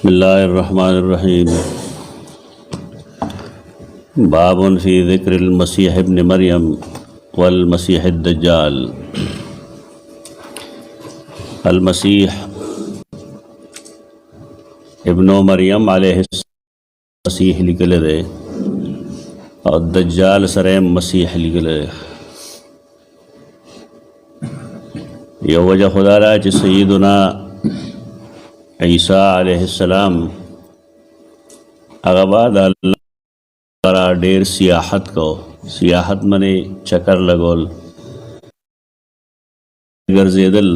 बिस्मिल्लाहिर्रहमानिर्रहीम। बाबुन फ़ी ज़िक्रिल मसीह इब्न मरियम वल मसीह दज्जाल। अल मसीह इब्न मरियम अलैहिस मसीह लिखले दे और दज्जाल सरेम मसीह लिखले दे। यह वजह खुदा रहा कि सय्यदुना ईसा अलैहिस्सलाम अगबाद अल्लाह डेर सियाहत को सियाहत मने चक्कर लगोल गर्जेदल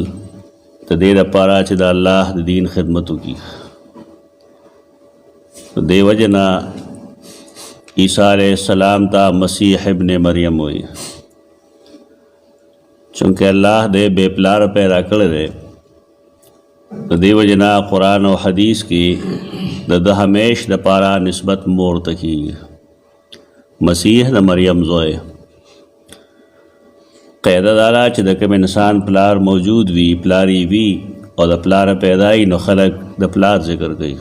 तो देर पारा चिदा अल्लाह दीन खिदमतों की तो देवजना ईसा अलैहिस्सलाम ता मसीह इब्न मरियम हुई चूँकि अल्लाह दे बेपलार पैदा कर दे तो देवजना कुरान और हदीस की द हमेश द पारा निस्बत मोर तकी मसीह द मरियम जोए क़ैदा दारा चिदकम इंसान प्लार मौजूद भी प्लारी भी और द प्लार पैदाई न खलक द प्लार जिक्र गई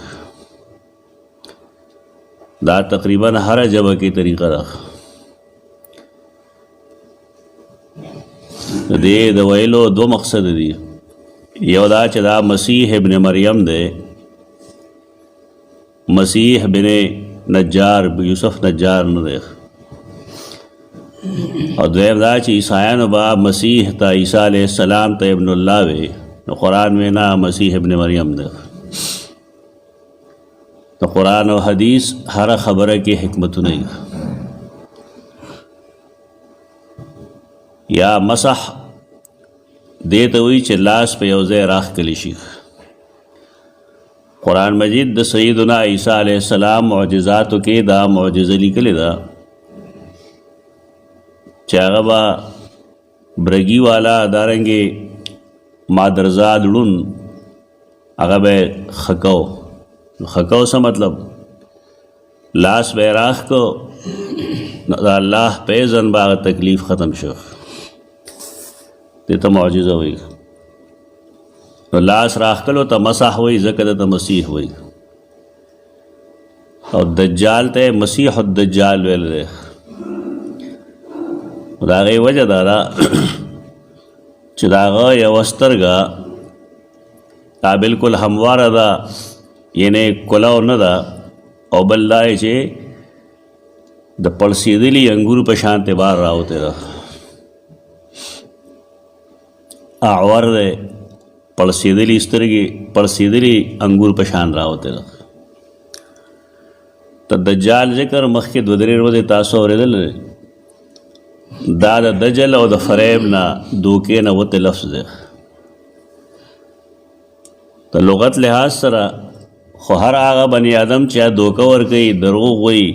दा तकरीबन हर जब की तरीक़ा रख दे दवेलो दो मकसद दी यौदा चदा मसीह इब्न मरियम दे मसीह बिन नज्जार यूसुफ नज्जार न देख और देवदा ची ईसायन बा मसीह ता ईसा अलैहिस्सलाम ता इब्नुल्लाह वे तो कुरान में ना मसीह इब्न मरियम देख तो कुरान और हदीस हर खबर की हिकमत नहीं या मसह देते हुई चिल्लास पे यौज़े राख कलिशी कुरान मजीद द सय्यदुना ईसा अलैहिस्सलाम मौजिज़ात के दा मौजिज़ लिखले दा चागबा ब्रगी वाला दारंगे मादरजाद लुन अगब खको सा मतलब लाश बैराख को अल्लाह पे जन बाग तकलीफ़ ख़त्म शो तो मौजिज़ा हुई तो लाश राख कलो तो मसाह हुई ज़कद तो मसीह हुई और दज्जाल ते मसीह दज्जाल वेल रे दागे वजह दादा चिदागा या वस्तरगा ता बिल्कुल हमवार दा येने कुलाव न दा और बल्लाए चे द पड़सीदिली अंगूर पशांते बार रहा होते रहा आवर दे पड़सीदिली इस तरह की पड़सीदिली अंगूर पशान रहा होते रहा तो दज्जाल जिक्र मख के दुदरे रोज़े तासो रेदल दादा दजल और द फरेब ना दोके ना वते लफ्ज़ दे तो लुगत लिहाज सरा हर आगा बनी आदम चाहे दोकवर कई दरोग हुई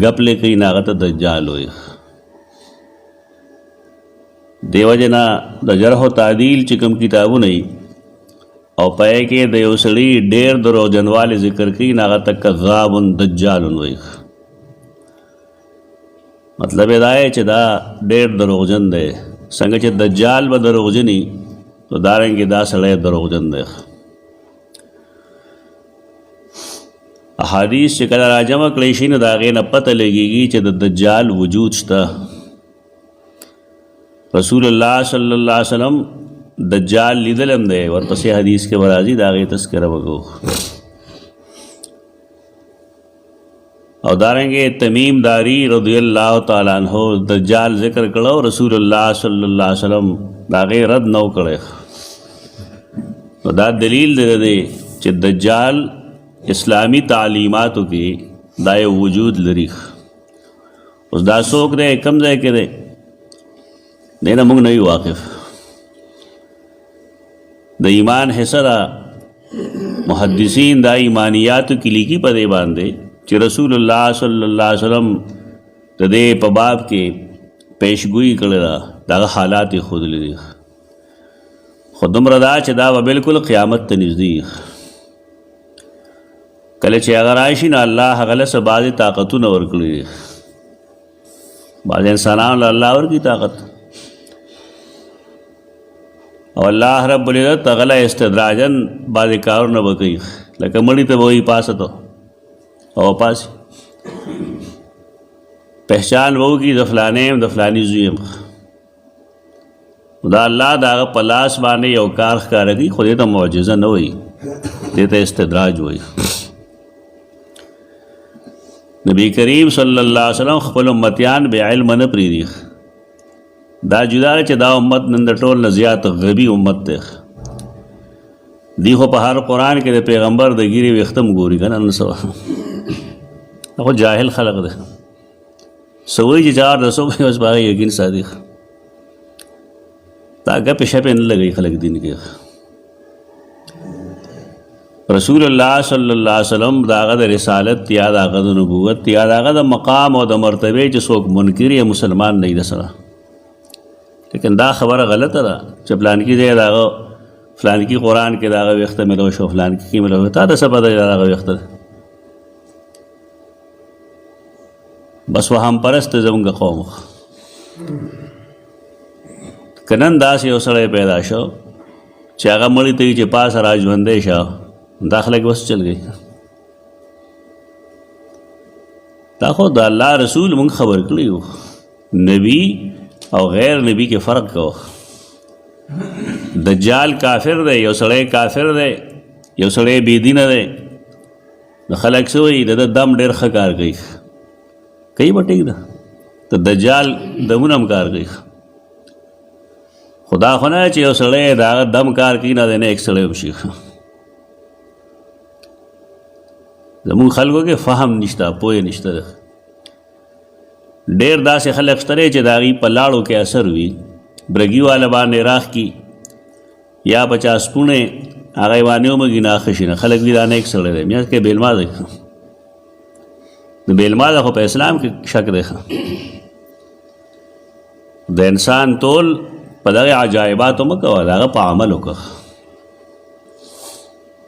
गप ले कई नागत दज्जाल हुई देवजना द जरह तादील चिकम किताबु नहीं और पै के देवसड़ी डेर दरो जनवाले जिक्र की नागा तक का गाबुन दज्जाल हुई मतलब दाए चदा डेर दरोजन दे संग च दज्जाल ब दरोजनी तो दारेंगे दा सड़े दरोजन दे अहादीस चिकला राजमा क्लेशी न दागे न पता लगेगी च दज्जाल वजूद था रसूलुल्लाह सल्लल्लाहु अलैहि वसल्लम दज्जाल लिदलम दे और पसे हदीस के बराजी दागे तस्करा बगो और दारेंगे तमीम दारी रज़ियल्लाहु ताला अन्हु दज्जाल जिक्र करो रसूलुल्लाह सल्लल्लाहु अलैहि वसल्लम दागे रद नौ करे तो दा दलील दे दे कि दज्जाल इस्लामी तालीमातों की दाए वजूद लरीख उस दासोक दे कम जाए के दे देना मुंग नहीं वाकिफ द ईमान हैसरा मुहद्दिसीन दा ईमानियात की लिखी पदे बांधे कि रसूलुल्लाह सल्लल्लाहु अलैहि वसल्लम तदे पबाब के पेशगोई करेगा दागा हालात खुद ली खुदम रदा चदा व बिल्कुल क़यामत नज़दीक कले चे अगर आयशी ना अल्लाह गल से बाज़ ताकतु न वर्कली बाज़ इंसान अल्लाह और की ताकत और अल्लाह रब्बुल इज़्ज़त तगला इस्तदराजन बाज़ कार न बकई لکه مړي ته به وایي پاسه ته او پاسې پہچان به وکړي د فلانې یم د فلاني زوی یم. دا الله د هغه په لاس باندې یو کار ښکاره کوي، خو دې ته معجزه نه وایي، دې ته استدراج وایي. نبی کریم صلی الله علیه وسلم خپل امتیان بې علمه نه پرېږدي. دا جدا چې دا امت نن د ټول نه زیات غبي امت دی. دی خو په هر قرآن کې د پیغمبر د ګیرې ویښته م ګوري که نه نن سبا خو جاهل خلق دی. څه وایي چې چار رسو کوي بس په هغه یقین ساتي. دا ګپې شپې نه لګوي خلک دین کې. رسول الله صلی الله علیه وسلم د هغه د رسالت یا د هغه د نبوت یا د هغه د مقام او د مرتبې چې څوک منکر یا مسلمان نه وي د سره. لیکن دا خبره غلطه ده چې فلانکي ځای د هغه فلانکي قرآن کې د هغه ویښته میلو شو، فلانکي کې میلو شو، تا د څه پته چې د هغه ویښته ده؟ بس وهم پرست زموږ قوم. که نن داسې یو سړی پیدا شو چې هغه مړي ته وي چې پاسه را ژوندی شه، دا خلک بس چل گئی. دا خو د الله رسول مونږ خبر کړي وو، نبی او غیر نبی کې فرق کو. دجال کافر دی، یو سړی کافر دی، یو سړی بېدینه دی. د خلک څه وایي د ده دم ډېر ښه کار کوي، کوي به ټیک ده، د دجال دمونه هم کار کوي. خدا خو نه چې یو سړی د هغه دم کار کوي نه دی نه ایک سړی هم شي. زمونږ خلکو کې فهم نشته، پوهه نشته. ډېر داسې خلک شته چې د هغې په لاړو کې اثر وي، برګي والا باندې راخ کي یا 50 پوڼې هغه یې باندې ومږي نه ښه شي نه. خلک وي دا نیک سړی دی، میاشت کې بېلما دی. د بېلما ده خو په اسلام کې شک دی. د انسان تول په دغه عجایباتو مه کوه، د هغه په عمل وکړه.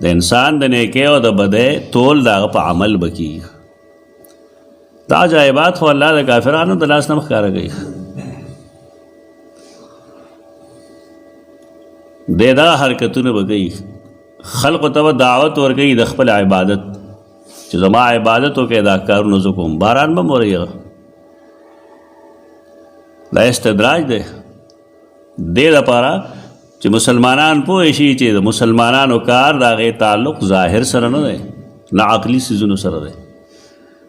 د انسان د نیکۍ او د بدۍ تول د هغه په عمل به کېږي. دا عجایبات خو الله د کافرانو د لاس نه ښکاره کوي. دی دغه حرکتونه به کوي، خلقو ته به دعوت ورکوي د خپل عبادت چې زما عبادت وکړئ، دا کارونه زه کوم. باران به م ورېږه. دا استدراج دی دې دپاره چې مسلمانان پوه شي چې د مسلمانانو کار د هغې تعلق ظاهر سره نه دی، نه عقلي څیزونو سره دی.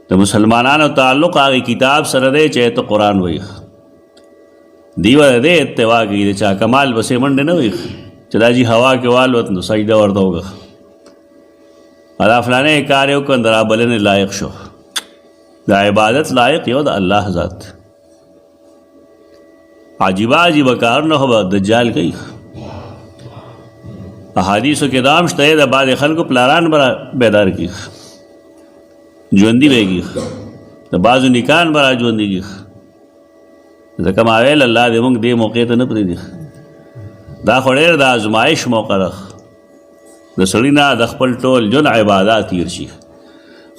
د مسلمانانو تعلق هغې کتاب سره دی چې ته قرآن وایي. دی به د دې اتباع کوي، د چا کمال پسې منډې نه وایي چې دا جي هوا کې والوت نو سجده ورته وکړه، دا فلانی کار یې وکړ، د رابلنې لایق شو. د عبادت لایق یو د الله ذات. عجیبه عجیبه کارونه خو به دجال کوي. احادیثو کې دا هم شته د بعضې خلکو پلاران به بیدار کړي، ژوندي به یې کړي، د بعضو نیکان به را ژوندي کړي. ځکه ما ویل الله دې موږ دې موقع ته نه پرېږدي. دا خو ډېر د ازمایش موقع ده. د سړي نه د خپل ټول ژوند عبادات تېر شي،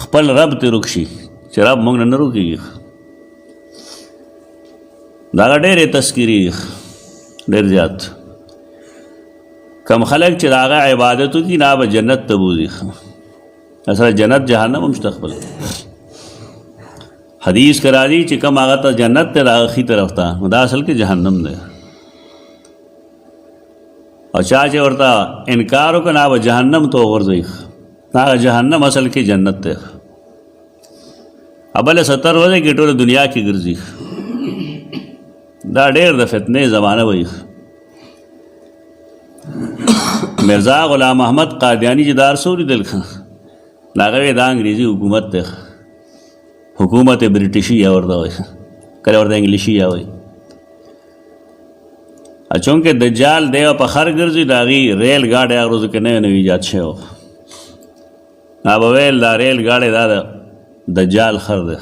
خپل رب ترې روک شي چې رب موږ نه روکېږي. دا ډېرې تذکیري ډېر زیات. کم خلک چې د هغه عبادت وکړي نه به جنت ته بوځي. اصل جنت جهنم هم شته خپل. حدیث کې راځي چې کم هغه ته جنت ته د هغه ښي طرف ته، دا اصل کې جهنم دی. او چا چې ورته انکار وکړه نه به جهنم ته وغورځوي، هغه جهنم اصل کې جنت دی. بله 70 ورځې کې ټوله دنیا کې ګرځي. دا ډېر د فتنې زمانه وایي. مرزا غلام احمد قادیانی چې دار سو لیدل هغه یې دا انګریزي حکومت دی، حکومت برټشي یا ورته وایي، کله ورته انګلیشي یا وایي. چونکې دجال دی او په خر ګرځي، د هغې ریل ګاډی هغه ورځو کې نوی نوی ایجاد شوی و. هغه به ویل دا ریل ګاډی دا د دجال خر دی.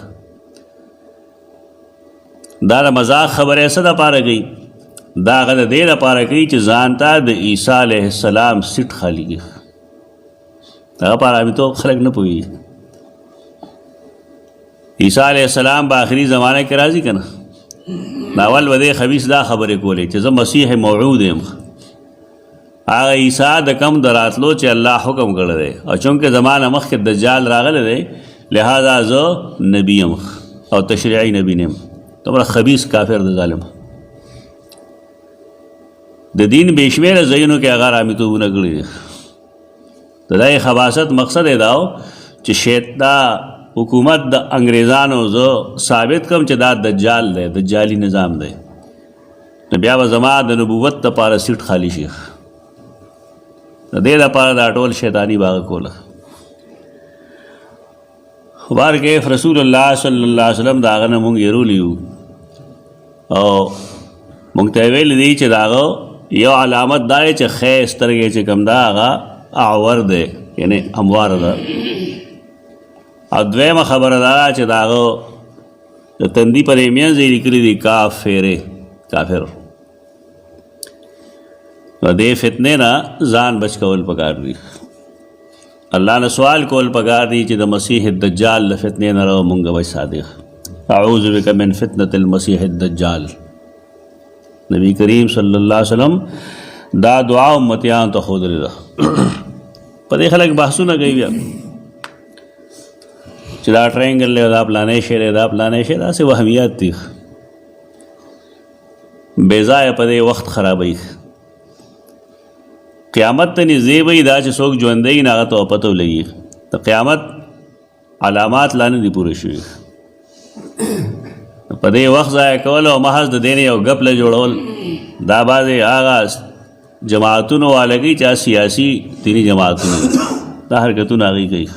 دا د مذاق خبرې څه دپاره کوي؟ دا هغه د دې دپاره کوي چې ځان ته د عیسی علیه السلام سیټ خالي کړي. هغه په آرامیتوب خلک نه پوهېږي. عیسی علیه السلام په آخري زمانه کې راځي که نه، اول به دې خبیث دا خبرې کولې چې زه مسیح موعود یم، هغه عیسی د کم دراتلو چې الله حکم کړی دی او چونکې زمانه مخکې دجال راغلی دی لہذا زه نبی یم او تشریعي نبی نیم. دومره خبیث کافر د ظالم د دین بېشمېره ځایونو کې هغه رامیتوبونه کړي دي. د دې خباثت مقصد یې دا و چې دا حکومت د انګریزانو زه ثابت کم چې دا دجال دی، دجالي نظام دی، نو بیا به زما د نبوت دپاره سیټ خالی شي. د دې دپاره دا ټول شیطاني باغه کوله. خو بهرکیف رسول الله صلی الله علیه وسلم د هغه نه مونږ یېرولی یو او مونږ ته یې ویلي دي چې د هغه یو علامت دا دی چې ښی سترګې چې کوم ده هغه اعور دی، یعنې همواره ده. او دویمه خبره دا ده چې د هغه د تندي پر یې منځ یې لیکلي دي کافرې، کافر. نو دې فتنې نه ځان بچ کول پکار دي. الله نه سوال کول پکار دي چې د مسیح الدجال له فتنې نه رو مونږ بچ ساتي. اعوذ بک من فتنة المسیح الدجال. نبی کریم صلی الله علیه وسلم دا دعا امتیان ته ښودلې ده. په دې خلک بحثونه کوي بیا چې دا ټرینګل دی، دا پلانې شی دی، دا پلانې شی، داسې وهمیات دي بې ځایه په دې وخت خرابوي. قیامت ته نږدې وي دا چې څوک ژوندی نه هغه ته پته ولګي د قیامت علامات لا نه دي پوره شوي. په دې وخت ضایع کول او محض د دې نه یو ګپ له جوړول دا بعضې هغه جماعتونو والا کوي چې سیاسي دیني جماعتونه دا حرکتونه هغوی کوي.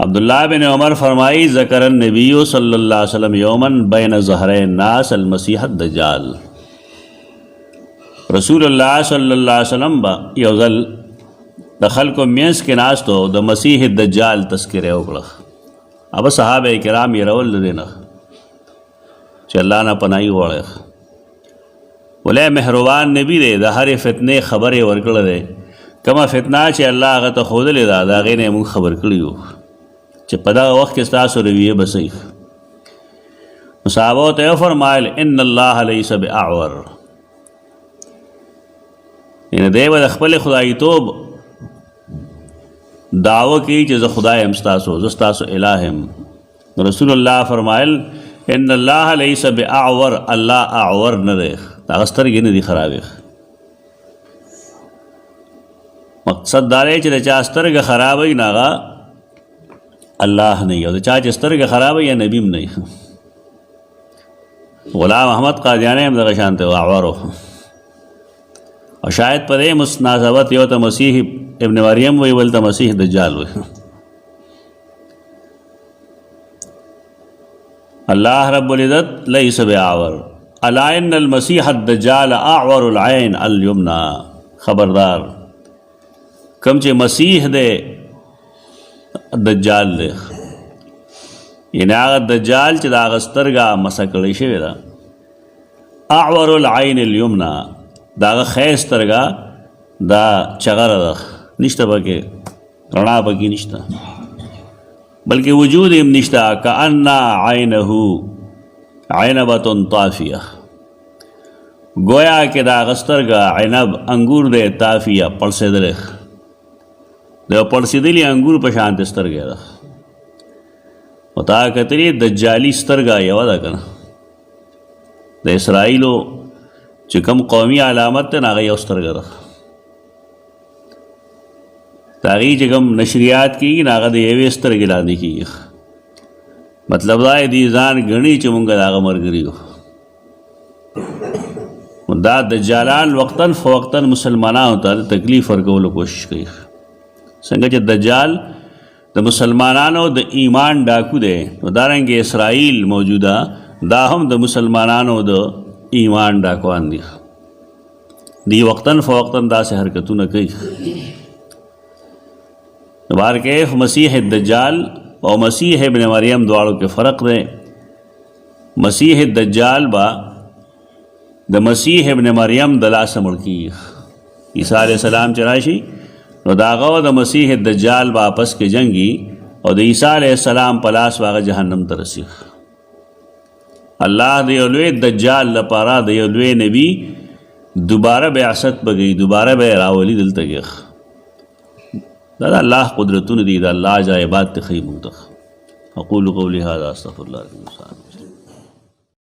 عبداللہ بن عمر فرمائی ذکر النبی صلی اللہ علیہ وسلم یومن بین ظہرین الناس المسیح الدجال. رسول الله صلی الله علیه وسلم با یو ځل د خلکو منځ کې ناستو د مسیح الدجال تذکره وکړه. اب صحابه کرام یې رول د دې نه چې الله نه پناهي غواړي. ولې مهربان نبی دی، د هرې فتنې خبرې ورکړه دی. کومه فتنه چې الله هغه ته ښودلې ده د هغې نه یې مونږ خبر کړي یو چې په دغه وخت کې ستاسو رویې به صحیح. نو صحابو ته یې فرمایل ان الله لیس باعور، یعنې دی به د خپل خدایتوب دعوه کوي چې زه خدای یم ستاسو، زه ستاسو الہ یم. رسول الله فرمایل ان الله لیس باعور، الله اعور نه دی، هغه سترګې نه دي خرابې. مقصد دا دی چې د چا سترګه خرابوي نه هغه الله نه وي، او د چا چې سترګه خرابوي یا نبي هم نه وي. غلام احمد قادیانی هم دغه شانته و، اعور و. او شاید په دې مناسبت یو ته مسیح ابن مریم وی، بل ته مسیح دجال وی. الله رب العزت لیس باعور الا ان المسیح الدجال اعور العین الیمنا. خبردار کم چې مسیح دی دجال دی، یعنی هغه دجال چې د هغه سترګه مسه کړې شوې ده. اعور العین الیمنا، دا هغه ښی سترګه دا چغره ده، نشته پکې رڼا پکې نشته، بلکې وجود هم نشته. کأن عینه عنبة طافیه، گویا کې دا هغه سترګه عنب انګور دی، طافیه پړسېدلی، د پړسېدلي انګور په شانتې سترګې ده. او تا کتلې دجالي سترګه یوه ده که نه، د اسرائیلو چې کوم قومي علامت دی نو هغه یو سترګه ده. د هغې چې کوم نشریات کېږي نو هغه د یوې سترګې لاندې کېږي. مطلب دا دی دوی ځان ګڼي چې مونږ د هغه ملګري یو. دا دجالان وقتاً فوقتاً مسلمانانو ته د تکلیف ورکولو کوشش کوي. څنګه چې دجال د مسلمانانو د ایمان ډاکو دی، نو دارنګې اسرائیل موجوده دا هم د مسلمانانو د ایمان ډاکوان دي. دی وقتاً فوقتاً داسې حرکتونه کوي. بهرکیف مسیح الدجال او مسیح ابن مریم دواړو کې فرق دی. مسیح الدجال با د مسیح ابن مریم د لاسه مړ کېږي. عیسی علیه السلام چې راشي نو د هغه او د مسیح الدجال به آپس کې جنګي او د عیسی علیه السلام په لاس به هغه جهنم ته رسي. الله د یو لوی دجال لپاره د یو لوی نبی دوباره بعثت بگئی، دوباره به راولی دلته کې. دا د الله قدرتونه دي، د الله عجایبات ته ښیي موږ ته. اقول قولي هذا استغفر الله لكم.